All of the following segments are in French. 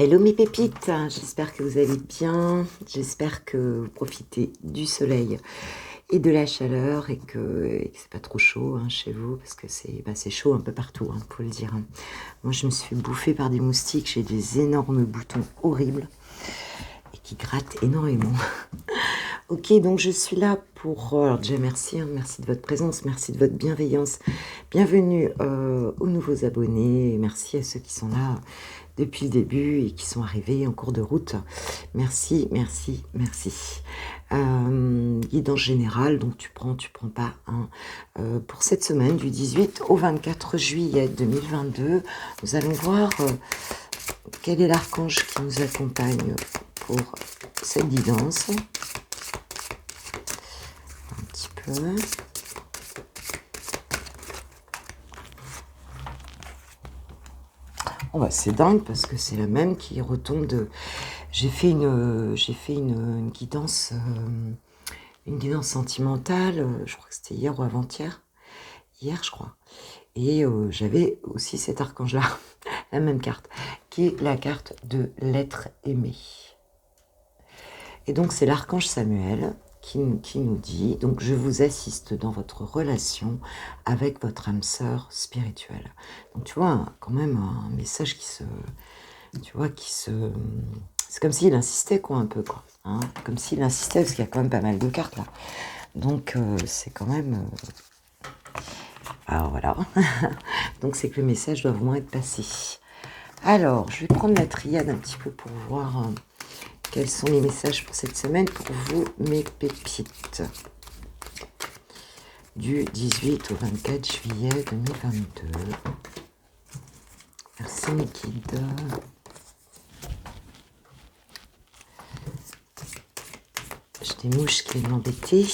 Hello mes pépites, j'espère que vous allez bien, j'espère que vous profitez du soleil et de la chaleur et que c'est pas trop chaud chez vous parce que c'est chaud un peu partout, faut le dire. Moi je me suis bouffée par des moustiques, j'ai des énormes boutons horribles et qui grattent énormément. Ok, donc je suis là pour... alors déjà merci, merci de votre présence, merci de votre bienveillance. Bienvenue aux nouveaux abonnés, et merci à ceux qui sont là depuis le début et qui sont arrivés en cours de route. Merci, merci, merci. Guidance générale, donc tu prends pas. Pour cette semaine, du 18 au 24 juillet 2022, nous allons voir quel est l'archange qui nous accompagne pour cette guidance. Un petit peu. Oh bah c'est dingue parce que c'est la même qui retombe de... J'ai fait une guidance sentimentale, je crois que c'était hier ou avant-hier. Hier, je crois. Et j'avais aussi cet archange-là, la même carte, qui est la carte de l'être aimé. Et donc c'est l'archange Samuel qui nous dit, donc je vous assiste dans votre relation avec votre âme sœur spirituelle. Donc tu vois, quand même un message c'est comme s'il insistait quoi, un peu quoi, comme s'il insistait parce qu'il y a quand même pas mal de cartes là. Donc c'est quand même... Alors voilà, donc c'est que le message doit vraiment être passé. Alors, je vais prendre la triade un petit peu pour voir... quels sont les messages pour cette semaine pour vous, mes pépites? Du 18 au 24 juillet 2022. Merci mes guides. J'ai des mouches qui viennent m'embêter.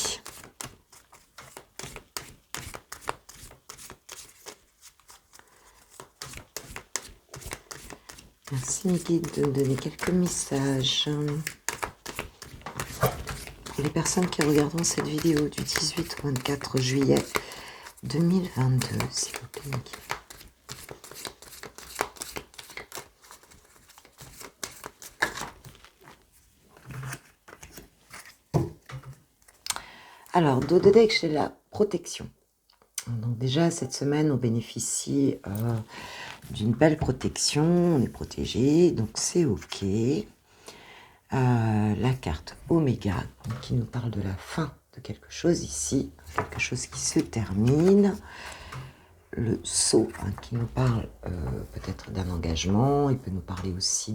Merci mes guides de me donner quelques messages. Et les personnes qui regarderont cette vidéo du 18 au 24 juillet 2022, s'il vous plaît, mes guides. Alors, dos de deck, j'ai la protection. Donc déjà, cette semaine, on bénéficie d'une belle protection. On est protégé, donc c'est OK. La carte Oméga, qui nous parle de la fin de quelque chose ici. Quelque chose qui se termine. Le Sceau, qui nous parle peut-être d'un engagement. Il peut nous parler aussi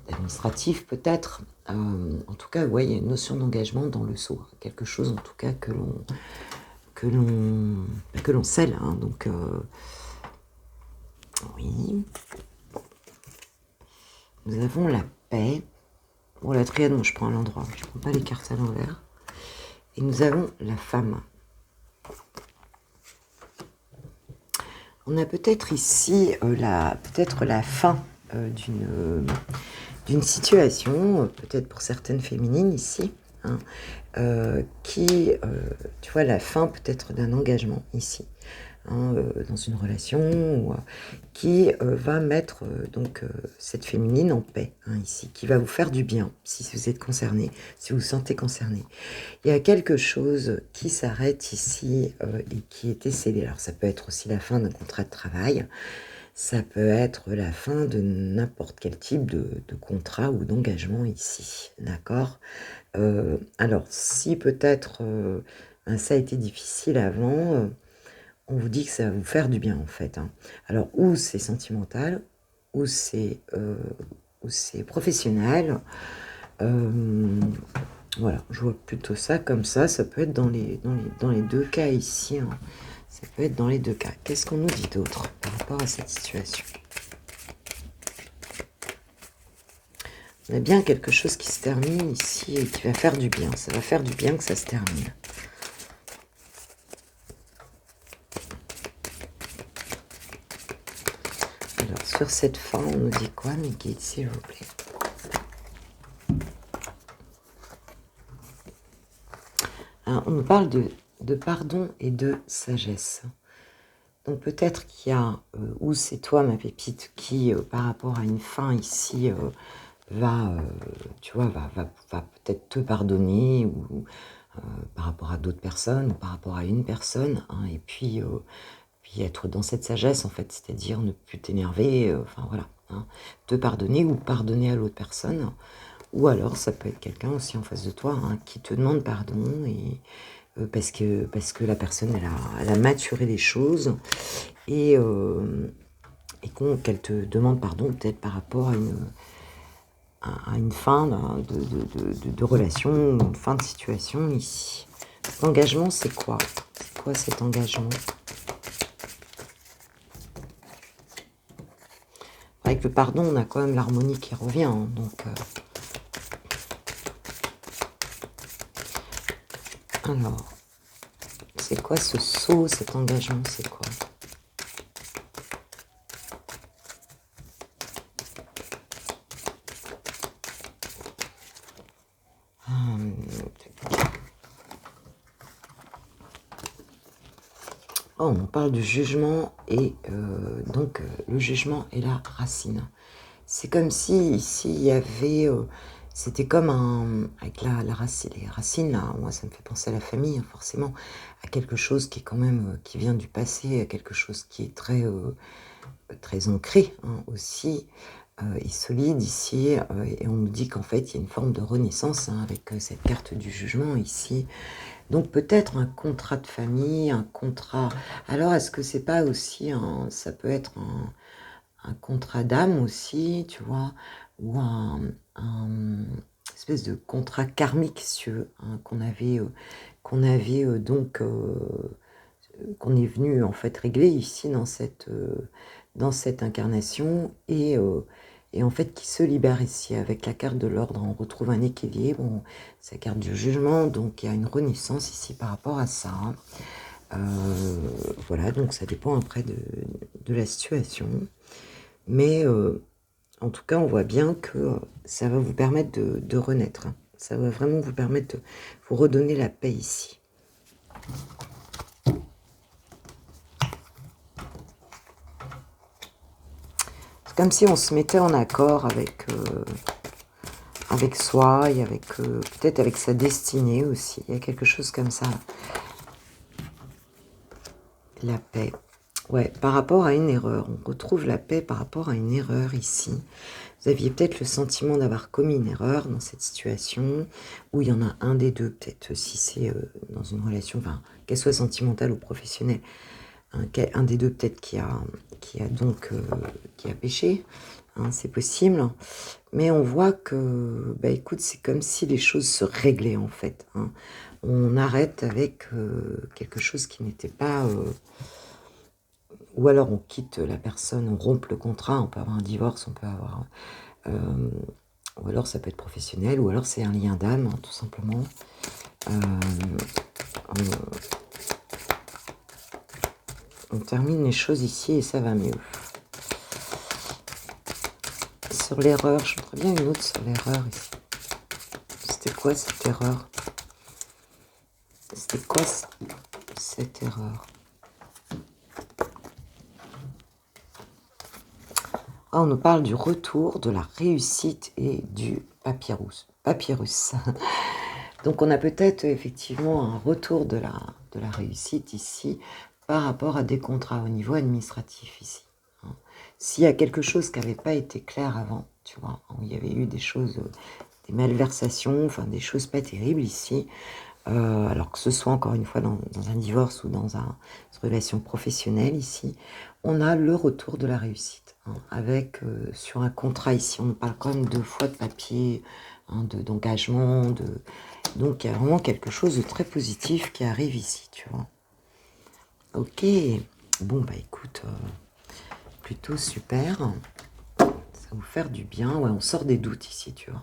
d'administratif, peut-être. En tout cas, ouais, il y a une notion d'engagement dans le Sceau. Quelque chose, en tout cas, que l'on scelle, donc oui. Nous avons la paix. Bon, la triade, moi je prends à l'endroit, je prends pas les cartes à l'envers. Et nous avons la femme. On a peut-être ici la fin d'une situation, peut-être pour certaines féminines ici, tu vois, la fin peut-être d'un engagement ici, dans une relation, qui va mettre cette féminine en paix, ici, qui va vous faire du bien, si vous êtes concerné, si vous vous sentez concerné. Il y a quelque chose qui s'arrête ici et qui était scellé. Alors ça peut être aussi la fin d'un contrat de travail, ça peut être la fin de n'importe quel type de contrat ou d'engagement ici, d'accord. Alors, si peut-être ça a été difficile avant, on vous dit que ça va vous faire du bien, en fait. Alors, ou c'est sentimental, ou c'est professionnel. Voilà, je vois plutôt ça comme ça. Ça peut être dans les deux cas ici. Ça peut être dans les deux cas. Qu'est-ce qu'on nous dit d'autre par rapport à cette situation? On a bien quelque chose qui se termine ici et qui va faire du bien. Ça va faire du bien que ça se termine. Alors, sur cette fin, on nous dit quoi, mes guides, s'il vous plaît? Alors, on nous parle de pardon et de sagesse. Donc peut-être qu'il y a, ou c'est toi ma pépite, qui par rapport à une fin ici, tu vois, va peut-être te pardonner, ou par rapport à d'autres personnes, ou par rapport à une personne, hein, et puis être dans cette sagesse en fait, c'est-à-dire ne plus t'énerver, enfin voilà, hein, te pardonner ou pardonner à l'autre personne. Ou alors ça peut être quelqu'un aussi en face de toi, hein, qui te demande pardon, et parce que la personne elle a maturé les choses, et, qu'elle te demande pardon peut-être par rapport à une fin de relation, une fin de situation ici. Cet engagement, c'est quoi? C'est quoi cet engagement? Avec le pardon, on a quand même l'harmonie qui revient, hein, donc... alors, c'est quoi ce saut, cet engagement, c'est quoi? Oh, on parle du jugement, et donc le jugement est la racine. C'est comme si ici il y avait, c'était comme avec la racine, les racines là, moi ça me fait penser à la famille, hein, forcément, à quelque chose qui est quand même, qui vient du passé, à quelque chose qui est très ancré, hein, aussi, et solide ici, et on nous dit qu'en fait il y a une forme de renaissance, hein, avec cette carte du jugement ici. Donc peut-être un contrat de famille, un contrat. Alors est-ce que c'est pas aussi ça peut être un contrat d'âme aussi, tu vois, ou un espèce de contrat karmique, si tu veux, hein, qu'on est venu en fait régler ici dans cette incarnation, et en fait qui se libère ici avec la carte de l'ordre. On retrouve un équilibre, c'est la carte du jugement, donc il y a une renaissance ici par rapport à ça, hein. Voilà, donc ça dépend après de la situation, mais en tout cas on voit bien que ça va vous permettre de renaître, hein. Ça va vraiment vous permettre de vous redonner la paix ici. C'est comme si on se mettait en accord avec soi, et avec peut-être avec sa destinée aussi. Il y a quelque chose comme ça. La paix. Ouais, par rapport à une erreur. On retrouve la paix par rapport à une erreur ici. Vous aviez peut-être le sentiment d'avoir commis une erreur dans cette situation, ou il y en a un des deux, peut-être si c'est dans une relation, enfin, qu'elle soit sentimentale ou professionnelle, un des deux peut-être qui a péché, hein, c'est possible. Mais on voit que, bah écoute, c'est comme si les choses se réglaient en fait, hein. On arrête avec quelque chose qui n'était pas... ou alors on quitte la personne, on rompt le contrat, on peut avoir un divorce, on peut avoir... ou alors ça peut être professionnel, ou alors c'est un lien d'âme, hein, tout simplement. On termine les choses ici et ça va mieux. Sur l'erreur, je voudrais bien une autre sur l'erreur ici. C'était quoi cette erreur? C'était quoi cette erreur? Ah, on nous parle du retour, de la réussite et du papyrus. Donc on a peut-être effectivement un retour de la réussite ici par rapport à des contrats au niveau administratif ici, hein. S'il y a quelque chose qui n'avait pas été clair avant, tu vois, où il y avait eu des choses, des malversations, enfin des choses pas terribles ici, alors que ce soit encore une fois dans un divorce ou dans une relation professionnelle ici, on a le retour de la réussite, hein, avec sur un contrat ici, on nous parle quand même 2 fois de papier, hein, d'engagement, donc il y a vraiment quelque chose de très positif qui arrive ici, tu vois. Ok, bon bah écoute, plutôt super, ça va vous faire du bien. Ouais, on sort des doutes ici, tu vois.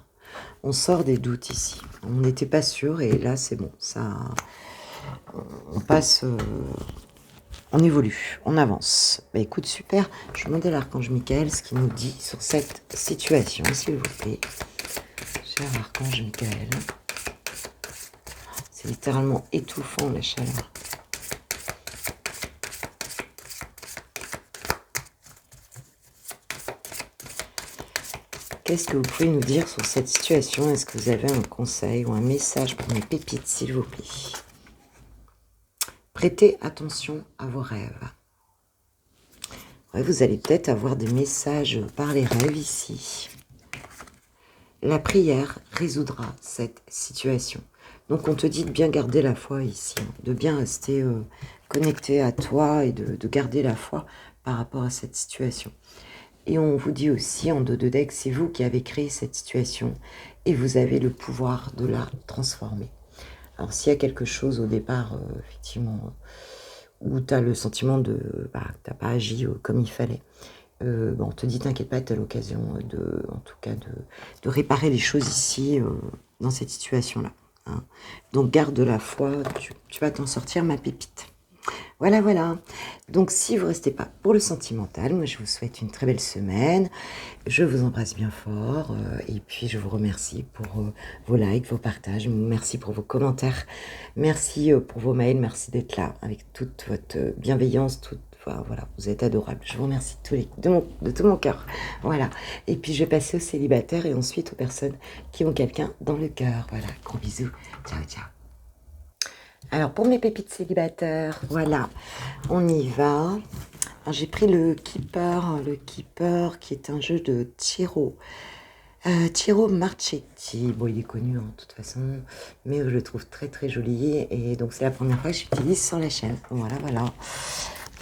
On sort des doutes ici. On n'était pas sûr et là c'est bon, ça, on passe, on évolue, on avance. Bah écoute, super. Je vais demander à l'archange Michael ce qu'il nous dit sur cette situation, s'il vous plaît. Cher archange Michael. C'est littéralement étouffant la chaleur. Qu'est-ce que vous pouvez nous dire sur cette situation? Est-ce que vous avez un conseil ou un message pour mes pépites, s'il vous plaît? Prêtez attention à vos rêves. Ouais, vous allez peut-être avoir des messages par les rêves ici. La prière résoudra cette situation. Donc on te dit de bien garder la foi ici, hein, de bien rester connecté à toi et de garder la foi par rapport à cette situation. Et on vous dit aussi en dos de deck, c'est vous qui avez créé cette situation et vous avez le pouvoir de la transformer. Alors s'il y a quelque chose au départ, effectivement, où tu as le sentiment de que tu n'as pas agi comme il fallait, on te dit t'inquiète pas, tu as l'occasion en tout cas de réparer les choses ici dans cette situation-là. Hein. Donc garde la foi, tu vas t'en sortir ma pépite. Voilà, voilà. Donc, si vous ne restez pas pour le sentimental, moi, je vous souhaite une très belle semaine. Je vous embrasse bien fort. Et puis, je vous remercie pour vos likes, vos partages. Merci pour vos commentaires. Merci pour vos mails. Merci d'être là avec toute votre bienveillance. Voilà, vous êtes adorables. Je vous remercie de tout mon cœur. Voilà. Et puis, je vais passer aux célibataires et ensuite aux personnes qui ont quelqu'un dans le cœur. Voilà. Gros bisous. Ciao, ciao. Alors, pour mes pépites célibataires, voilà, on y va. J'ai pris le Keeper qui est un jeu de Ciro. Ciro Marchetti, bon, il est connu de toute façon, mais je le trouve très très joli. Et donc, c'est la première fois que j'utilise sur la chaîne. Voilà, voilà.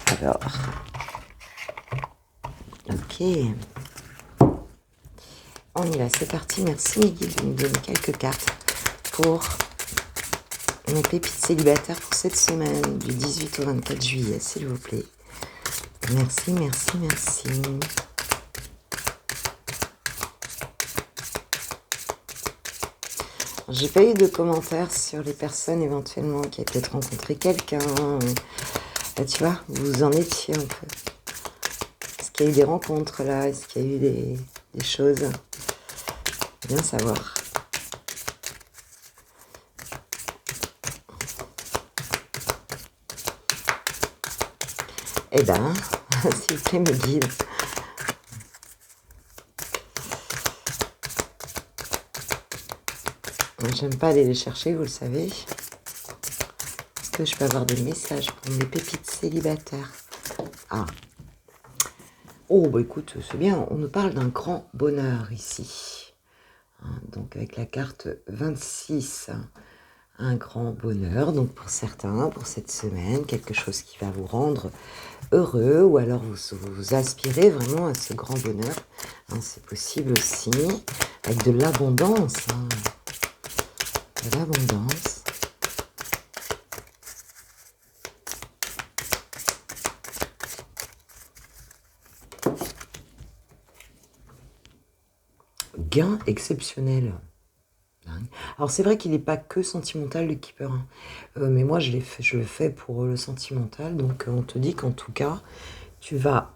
Alors, ok. On y va, c'est parti. Merci mes guides de nous donner quelques cartes pour mes pépites célibataires pour cette semaine du 18 au 24 juillet, s'il vous plaît. Merci, merci, merci. J'ai pas eu de commentaires sur les personnes éventuellement qui avaient peut-être rencontré quelqu'un. Tu vois, vous en étiez un peu. Est-ce qu'il y a eu des rencontres là? Est-ce qu'il y a eu des choses? Bien savoir. Eh ben, s'il vous plaît, me guide. J'aime pas aller les chercher, vous le savez. Est-ce que je peux avoir des messages pour mes pépites célibataires? Ah. Oh, bah écoute, c'est bien. On nous parle d'un grand bonheur ici. Donc, avec la carte 26. Un grand bonheur, donc pour certains, pour cette semaine, quelque chose qui va vous rendre heureux, ou alors vous aspirez vraiment à ce grand bonheur. C'est possible aussi, avec de l'abondance. De l'abondance. Gain exceptionnel. Alors c'est vrai qu'il n'est pas que sentimental le Keeper, mais moi je le fais pour le sentimental, donc on te dit qu'en tout cas, tu vas,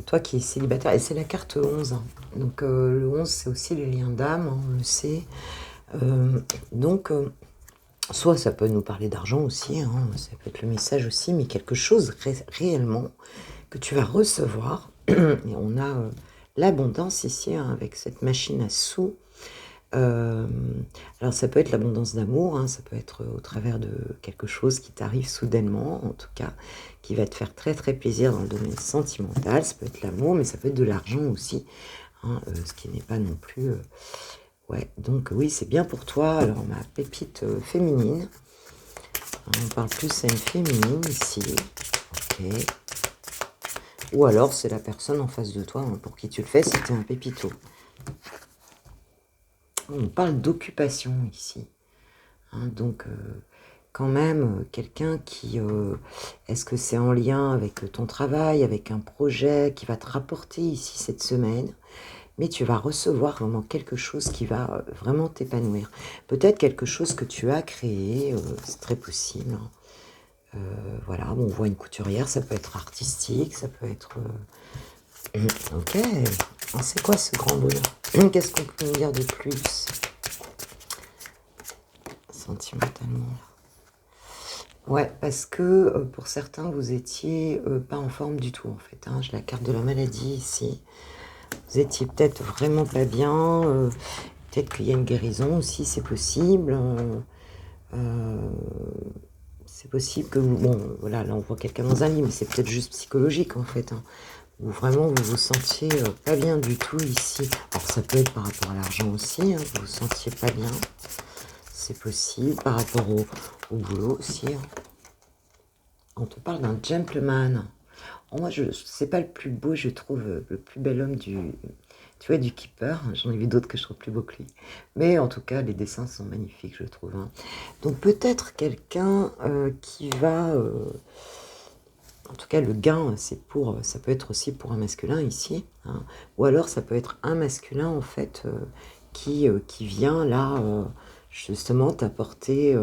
toi qui es célibataire, et c'est la carte 11, donc le 11 c'est aussi les liens d'âme, on le sait, donc soit ça peut nous parler d'argent aussi, ça peut être le message aussi, mais quelque chose réellement que tu vas recevoir, et on a l'abondance ici, avec cette machine à sous. Alors ça peut être l'abondance d'amour, ça peut être au travers de quelque chose qui t'arrive soudainement, en tout cas, qui va te faire très très plaisir dans le domaine sentimental. Ça peut être l'amour, mais ça peut être de l'argent aussi, ce qui n'est pas non plus... Ouais, donc oui, c'est bien pour toi. Alors ma pépite féminine, on parle plus à une féminine ici, ok. Ou alors c'est la personne en face de toi, pour qui tu le fais, c'était un pépito. On parle d'occupation ici. Donc, quand même, quelqu'un qui... est-ce que c'est en lien avec ton travail, avec un projet qui va te rapporter ici cette semaine? Mais tu vas recevoir vraiment quelque chose qui va vraiment t'épanouir. Peut-être quelque chose que tu as créé, c'est très possible. Voilà, on voit une couturière, ça peut être artistique, ça peut être... Ok, c'est quoi ce grand bonheur? Qu'est-ce qu'on peut nous dire de plus sentimentalement? Ouais, parce que pour certains, vous étiez pas en forme du tout, en fait. J'ai la carte de la maladie ici. Vous étiez peut-être vraiment pas bien. Peut-être qu'il y a une guérison aussi, c'est possible. Euh, c'est possible que vous... Bon, voilà, là on voit quelqu'un dans un lit, mais c'est peut-être juste psychologique en fait. Hein, où vraiment vous vous sentiez pas bien du tout ici. Alors ça peut être par rapport à l'argent aussi, hein, vous vous sentiez pas bien. C'est possible, par rapport au boulot aussi. Hein. On te parle d'un gentleman. Oh, moi, c'est pas le plus beau, je trouve, le plus bel homme tu vois, du keeper. J'en ai vu d'autres que je trouve plus beaux que lui. Mais en tout cas, les dessins sont magnifiques, je trouve. Hein. Donc peut-être quelqu'un qui va... en tout cas, le gain, ça peut être aussi pour un masculin ici. Hein. Ou alors, ça peut être un masculin, en fait, qui vient là, justement, t'apporter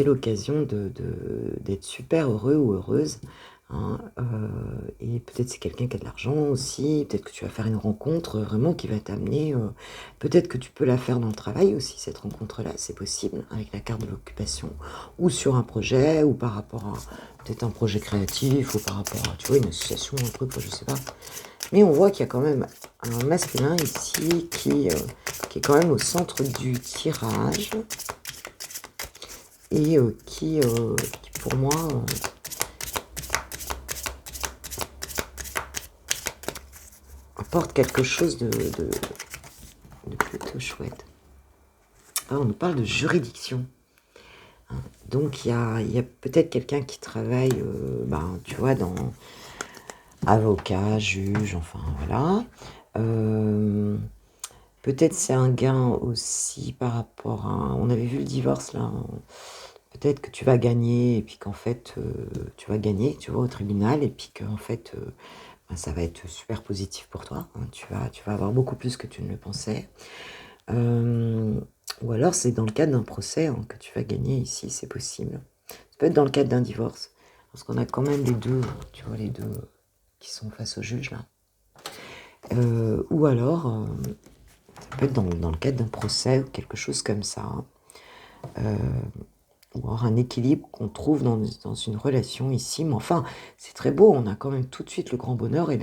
l'occasion d'être super heureux ou heureuse. Hein, et peut-être c'est quelqu'un qui a de l'argent aussi, peut-être que tu vas faire une rencontre vraiment qui va t'amener, peut-être que tu peux la faire dans le travail aussi, cette rencontre-là, c'est possible, avec la carte de l'occupation, ou sur un projet, ou par rapport à peut-être un projet créatif, ou par rapport à, tu vois, une association, un truc, je sais pas. Mais on voit qu'il y a quand même un masculin ici qui est quand même au centre du tirage, et qui pour moi apporte quelque chose de plutôt chouette. Ah, on nous parle de juridiction. Hein, donc il y a peut-être quelqu'un qui travaille, tu vois, dans avocat, juge, enfin voilà. Peut-être c'est un gain aussi par rapport à... On avait vu le divorce là. Peut-être que tu vas gagner et puis qu'en fait, tu vas gagner, tu vois, au tribunal et puis qu'en fait, ça va être super positif pour toi. Hein, tu vas avoir beaucoup plus que tu ne le pensais. Ou alors, c'est dans le cadre d'un procès hein, que tu vas gagner ici, c'est possible. Ça peut être dans le cadre d'un divorce. Parce qu'on a quand même les deux, tu vois, les deux qui sont face au juge là. Ou alors, ça peut être dans le cadre d'un procès ou quelque chose comme ça. Hein. Ou alors un équilibre qu'on trouve dans une relation ici. Mais enfin, c'est très beau, on a quand même tout de suite le grand bonheur et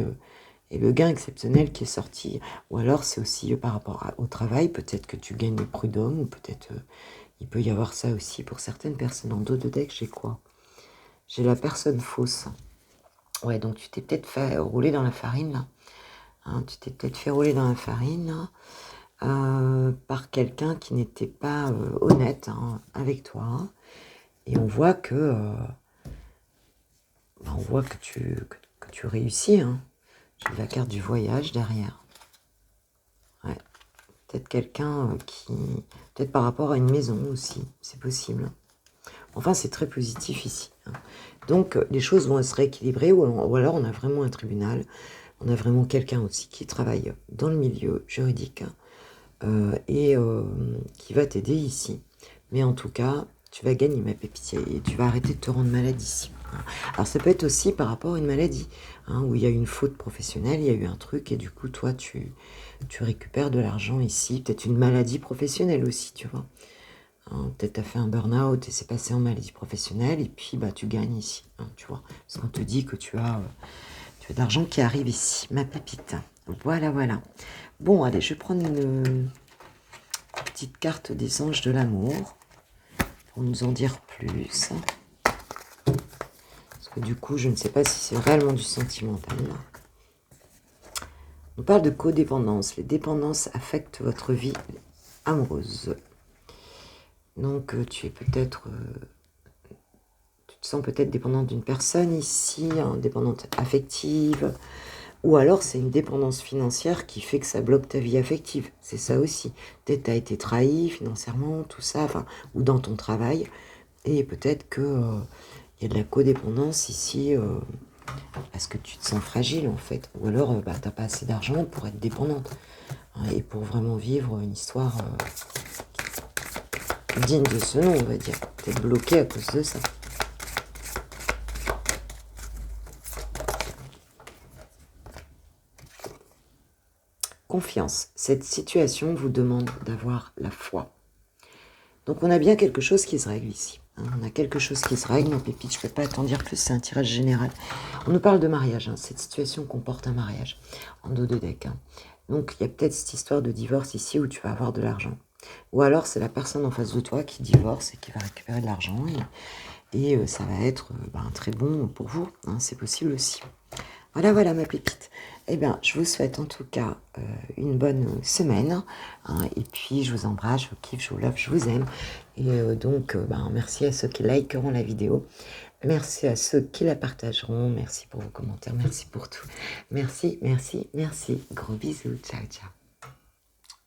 le gain exceptionnel qui est sorti. Ou alors c'est aussi par rapport au travail, peut-être que tu gagnes des prud'hommes, ou peut-être il peut y avoir ça aussi pour certaines personnes. En dos de deck, j'ai quoi? J'ai la personne fausse. Ouais, donc tu t'es peut-être fait rouler dans la farine, là. Hein, tu t'es peut-être fait rouler dans la farine, là. Par quelqu'un qui n'était pas honnête hein, avec toi. Hein. Et on voit que tu réussis. Hein. J'ai la carte du voyage derrière. Ouais. Peut-être quelqu'un qui... Peut-être par rapport à une maison aussi. C'est possible. Enfin, c'est très positif ici. Hein. Donc, les choses vont se rééquilibrer. Ou alors, on a vraiment un tribunal. On a vraiment quelqu'un aussi qui travaille dans le milieu juridique. Hein. Et qui va t'aider ici. Mais en tout cas, tu vas gagner ma pépite et tu vas arrêter de te rendre malade ici. Hein. Alors ça peut être aussi par rapport à une maladie, hein, où il y a eu une faute professionnelle, il y a eu un truc et du coup toi tu récupères de l'argent ici, peut-être une maladie professionnelle aussi, tu vois. Hein, peut-être tu as fait un burn-out et c'est passé en maladie professionnelle et puis bah tu gagnes ici, hein, tu vois. Parce qu'on te dit que tu as de l'argent qui arrive ici, ma pépite. Voilà, voilà. Bon, allez, je vais prendre une petite carte des anges de l'amour pour nous en dire plus. Parce que du coup, je ne sais pas si c'est réellement du sentimental. On parle de codépendance. Les dépendances affectent votre vie amoureuse. Donc, tu es peut-être... tu te sens peut-être dépendante d'une personne ici, hein, dépendante affective... Ou alors, c'est une dépendance financière qui fait que ça bloque ta vie affective. C'est ça aussi. Peut-être tu as été trahi financièrement, tout ça, enfin, ou dans ton travail. Et peut-être que y a de la codépendance ici parce que tu te sens fragile, en fait. Ou alors, tu n'as pas assez d'argent pour être dépendante. Hein, et pour vraiment vivre une histoire digne de ce nom, on va dire. Tu es bloqué à cause de ça. Confiance. Cette situation vous demande d'avoir la foi. Donc on a bien quelque chose qui se règle ici. On a quelque chose qui se règle, ma pépite, je ne peux pas t'en dire plus, c'est un tirage général. On nous parle de mariage, cette situation comporte un mariage, en dos de deck. Donc, il y a peut-être cette histoire de divorce ici où tu vas avoir de l'argent. Ou alors, c'est la personne en face de toi qui divorce et qui va récupérer de l'argent. Et ça va être très bon pour vous, c'est possible aussi. Voilà, voilà ma pépite. Eh bien, je vous souhaite en tout cas une bonne semaine. Et puis, je vous embrasse, je vous kiffe, je vous love, je vous aime. Et donc, merci à ceux qui likeront la vidéo. Merci à ceux qui la partageront. Merci pour vos commentaires. Merci pour tout. Merci, merci, merci. Gros bisous. Ciao, ciao.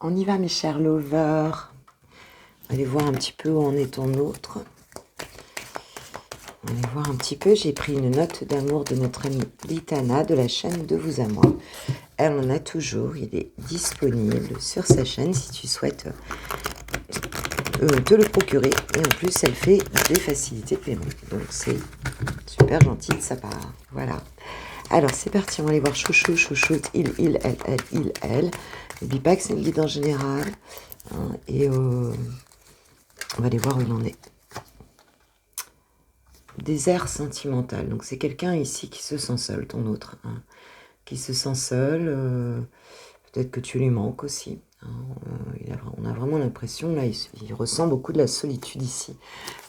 On y va, mes chers lovers. Allez voir un petit peu où en est ton autre. Allez voir un petit peu, j'ai pris une note d'amour de notre amie Litana de la chaîne De Vous à Moi. Elle en a toujours, il est disponible sur sa chaîne si tu souhaites te le procurer. Et en plus, elle fait des facilités de paiement. Donc c'est super gentil de sa part. Voilà. Alors c'est parti, on va aller voir chouchou, chouchoute, elle. N'oublie pas que c'est une guide en général. Et on va aller voir où il en est. Désert sentimental. Donc c'est quelqu'un ici qui se sent seul, ton autre. Qui se sent seul. Peut-être que tu lui manques aussi. On a vraiment l'impression, là, il ressent beaucoup de la solitude ici.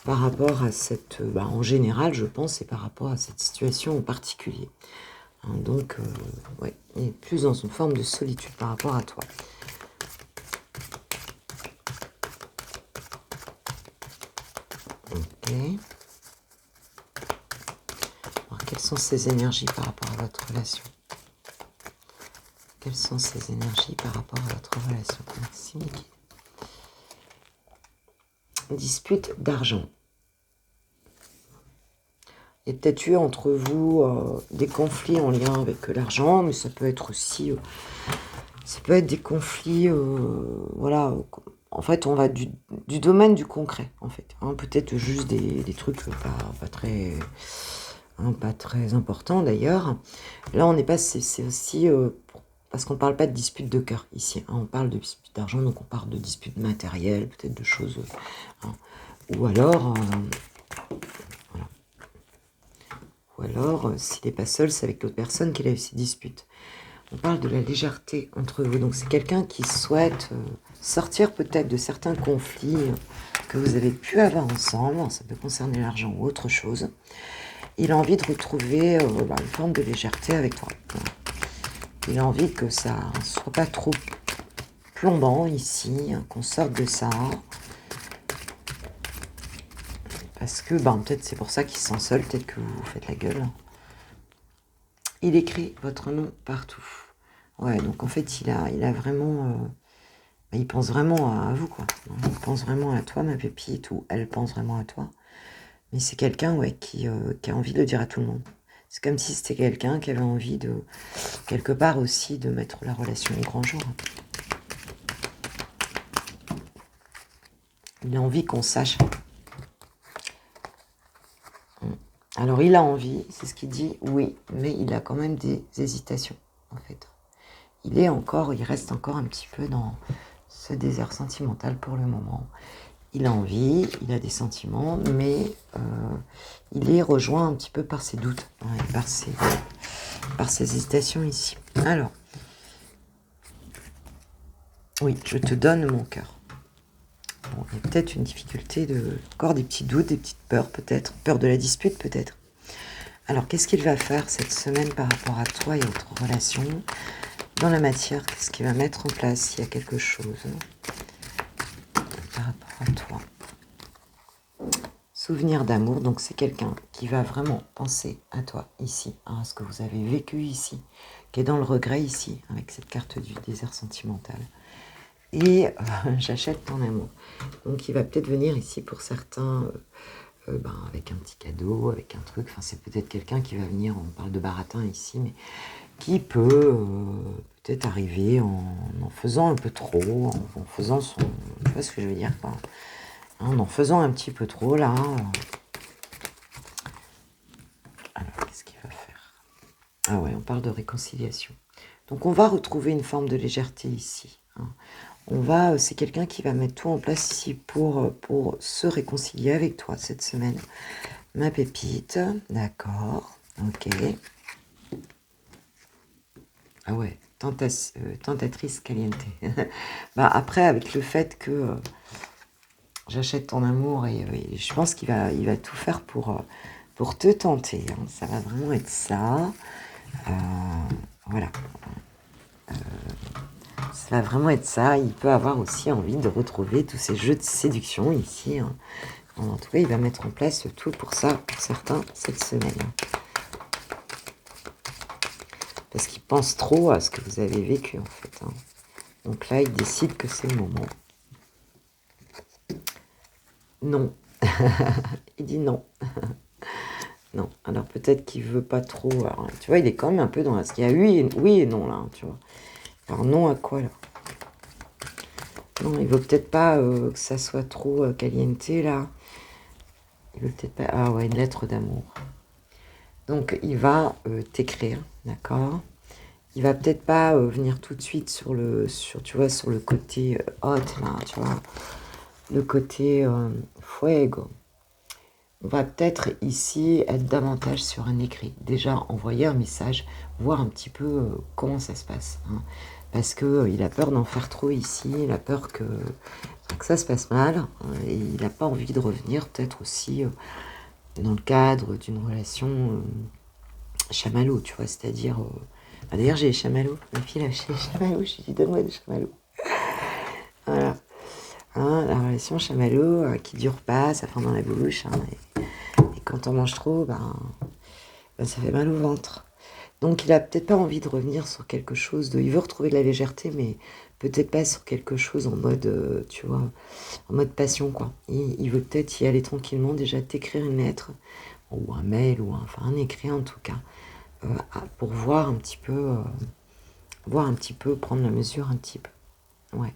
Par rapport à cette... en général, je pense, et par rapport à cette situation en particulier. Donc, ouais, il est plus dans une forme de solitude par rapport à toi. Ok. Alors, quelles sont ces énergies par rapport à votre relation? Quelles sont ces énergies par rapport à votre relation? Merci, Niki. Dispute d'argent. Il y a peut-être eu entre vous des conflits en lien avec l'argent, mais ça peut être aussi... ça peut être des conflits... voilà. En fait, on va du domaine du concret, en fait. Peut-être juste des trucs pas très importants, d'ailleurs. Là, on n'est pas... C'est aussi... parce qu'on ne parle pas de dispute de cœur, ici. On parle de dispute d'argent, donc on parle de dispute matérielle, peut-être de choses... ou alors... voilà. Ou alors, s'il n'est pas seul, c'est avec l'autre personne qu'il a eu ces disputes. On parle de la légèreté entre vous. Donc, c'est quelqu'un qui souhaite sortir peut-être de certains conflits que vous avez pu avoir ensemble. Ça peut concerner l'argent ou autre chose. Il a envie de retrouver une forme de légèreté avec toi. Il a envie que ça ne soit pas trop plombant ici, qu'on sorte de ça. Parce que peut-être c'est pour ça qu'il se sent seul, peut-être que vous faites la gueule. Il écrit votre nom partout. Ouais, donc en fait, il a vraiment... il pense vraiment à vous, quoi. Il pense vraiment à toi, ma pépite, ou elle pense vraiment à toi. Mais c'est quelqu'un, ouais, qui a envie de le dire à tout le monde. C'est comme si c'était quelqu'un qui avait envie de, quelque part aussi, de mettre la relation au grand jour. Il a envie qu'on sache. Alors, il a envie, c'est ce qu'il dit, oui, mais il a quand même des hésitations, en fait. Il reste encore un petit peu dans ce désert sentimental pour le moment. Il a envie, il a des sentiments, mais il est rejoint un petit peu par ses doutes, et par ses hésitations ici. Alors, oui, je te donne mon cœur. Bon, il y a peut-être une difficulté, encore des petits doutes, des petites peurs peut-être, peur de la dispute peut-être. Alors, qu'est-ce qu'il va faire cette semaine par rapport à toi et à votre relation? Dans la matière, qu'est-ce qu'il va mettre en place s'il y a quelque chose par rapport à toi? Souvenir d'amour, donc c'est quelqu'un qui va vraiment penser à toi ici, à ce que vous avez vécu ici, qui est dans le regret ici, avec cette carte du désert sentimental. Et j'achète ton amour. Donc il va peut-être venir ici pour certains, avec un petit cadeau, avec un truc. Enfin, c'est peut-être quelqu'un qui va venir, on parle de baratin ici, mais qui peut peut-être arriver en faisant un peu trop, en faisant son... Je sais pas ce que je veux dire, quoi. En faisant un petit peu trop, là. Alors, qu'est-ce qu'il va faire? Ah ouais, on parle de réconciliation. Donc, on va retrouver une forme de légèreté ici. C'est quelqu'un qui va mettre tout en place ici pour se réconcilier avec toi cette semaine. Ma pépite, d'accord, ok. Ah ouais, tentatrice caliente. Bah après, avec le fait que j'achète ton amour et je pense il va tout faire pour te tenter. Hein. Ça va vraiment être ça. Voilà. Ça va vraiment être ça. Il peut avoir aussi envie de retrouver tous ces jeux de séduction ici. Hein. En tout cas, il va mettre en place tout pour ça, pour certains, cette semaine. Parce qu'il pense trop à ce que vous avez vécu, en fait. Hein. Donc là, il décide que c'est le moment. Non. Il dit non. Non. Alors peut-être qu'il veut pas trop. Alors, tu vois, il est quand même un peu dans la... Il y a oui et non, là, hein, tu vois. Alors non à quoi, là? Non, il veut peut-être pas que ça soit trop caliente, là. Il veut peut-être pas... Ah ouais, une lettre d'amour. Donc, il va t'écrire, d'accord? Il va peut-être pas venir tout de suite tu vois, sur le côté hot, là, tu vois. Le côté fuego. On va peut-être ici être davantage sur un écrit. Déjà, envoyer un message, voir un petit peu comment ça se passe. Hein. Parce que il a peur d'en faire trop ici, il a peur que ça se passe mal. Hein, et il n'a pas envie de revenir, peut-être aussi dans le cadre d'une relation chamallow, tu vois. C'est-à-dire... d'ailleurs, j'ai les chamallows. Ma fille, là, j'ai les chamallows. Je lui dis, donne-moi des chamallows. Voilà. Hein, la relation chamallow qui dure pas, ça fend dans la bouche. Hein, et quand on mange trop, ça fait mal au ventre. Donc il a peut-être pas envie de revenir sur quelque chose de... Il veut retrouver de la légèreté, mais peut-être pas sur quelque chose en mode, tu vois, en mode passion, quoi. Il veut peut-être y aller tranquillement, déjà t'écrire une lettre, ou un mail, enfin un écrit en tout cas, pour voir un petit peu, prendre la mesure un petit peu. Ouais.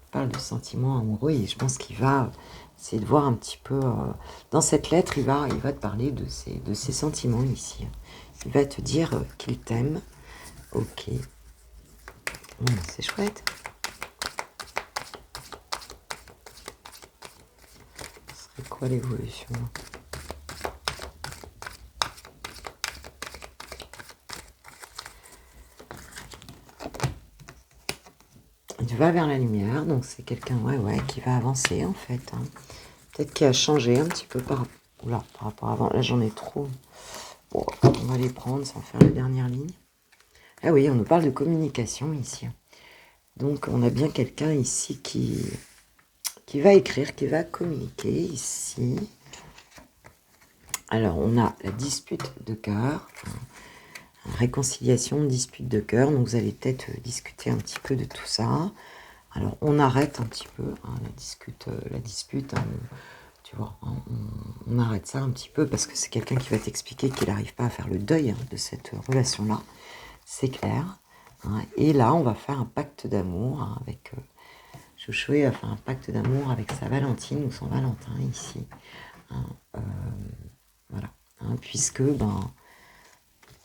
On parle de sentiments amoureux et je pense qu'il va essayer de voir un petit peu... dans cette lettre, il va te parler de ses sentiments ici. Il va te dire qu'il t'aime. Ok. C'est chouette. Ce serait quoi l'évolution? Il va vers la lumière, donc c'est quelqu'un qui va avancer en fait. Hein. Peut-être qu'il a changé un petit peu par rapport à avant. Là, j'en ai trop. Bon, on va les prendre sans faire la dernière ligne. Ah oui, on nous parle de communication ici. Donc, on a bien quelqu'un ici qui va écrire, qui va communiquer ici. Alors, on a la dispute de cœur, réconciliation, dispute de cœur. Donc, vous allez peut-être discuter un petit peu de tout ça. Alors, on arrête un petit peu la dispute. Hein, tu vois, hein, on arrête ça un petit peu parce que c'est quelqu'un qui va t'expliquer qu'il n'arrive pas à faire le deuil de cette relation-là. C'est clair. Hein, et là, on va faire un pacte d'amour avec... Chouchoué va faire un pacte d'amour avec sa Valentine ou son Valentin ici. Hein, voilà. Hein, puisque,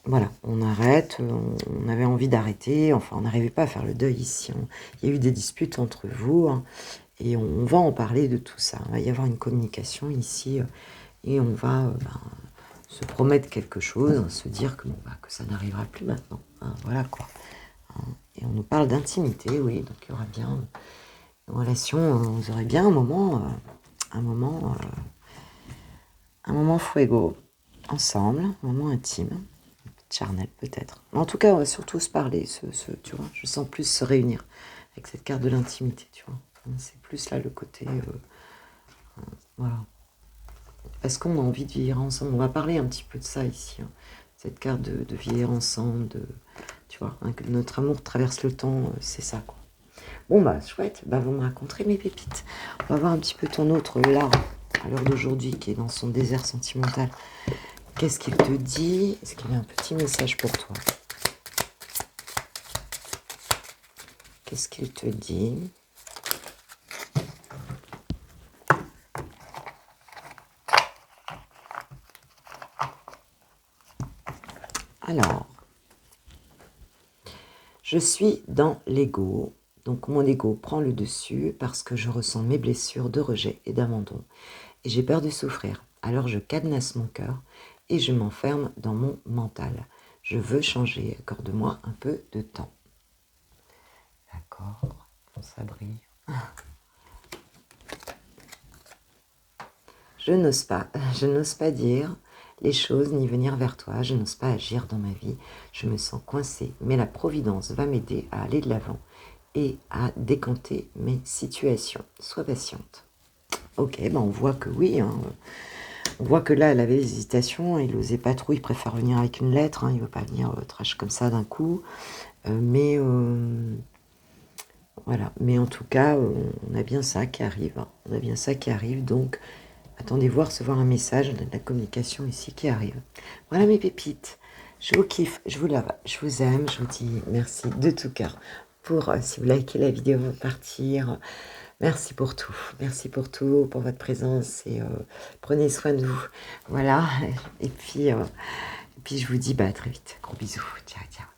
voilà, on arrête, on avait envie d'arrêter, enfin, on n'arrivait pas à faire le deuil ici. Il y a eu des disputes entre vous, hein, et on va en parler de tout ça. Il va y avoir une communication ici, et on va se promettre quelque chose, se dire que, que ça n'arrivera plus maintenant. Hein, voilà quoi. Hein, et on nous parle d'intimité, oui, donc il y aura bien... Une relation, vous aurez bien un moment fuego, ensemble, un moment intime, charnel peut-être. Mais en tout cas, on va surtout se parler, tu vois, je sens plus se réunir avec cette carte de l'intimité, tu vois. C'est plus là le côté, voilà. Parce qu'on a envie de vieillir ensemble, on va parler un petit peu de ça ici, hein. Cette carte de vieillir ensemble, tu vois, hein, que notre amour traverse le temps, c'est ça, quoi. Bon, chouette, vous me raconterez mes pépites. On va voir un petit peu ton autre là, à l'heure d'aujourd'hui, qui est dans son désert sentimental. Qu'est-ce qu'il te dit? Est-ce qu'il y a un petit message pour toi? Qu'est-ce qu'il te dit? Alors, je suis dans l'ego. Donc mon ego prend le dessus parce que je ressens mes blessures de rejet et d'abandon. Et j'ai peur de souffrir. Alors je cadenasse mon cœur et je m'enferme dans mon mental. Je veux changer, accorde-moi un peu de temps. D'accord, ça brille. Je n'ose pas dire les choses ni venir vers toi, je n'ose pas agir dans ma vie, je me sens coincée, mais la Providence va m'aider à aller de l'avant et à décanter mes situations. Sois patiente. Ok, ben on voit que oui, hein. On voit que là, elle avait des hésitations, il n'osait pas trop, il préfère venir avec une lettre, hein, il ne veut pas venir trash comme ça d'un coup, voilà, mais en tout cas, on a bien ça qui arrive, hein. On a bien ça qui arrive, donc attendez-vous à recevoir un message, on a de la communication ici qui arrive. Voilà mes pépites, je vous kiffe, je vous love, je vous aime, je vous dis merci de tout cœur pour, si vous likez la vidéo, partir. Merci pour tout, pour votre présence et prenez soin de vous. Voilà, et puis je vous dis à très vite. Gros bisous, ciao, ciao.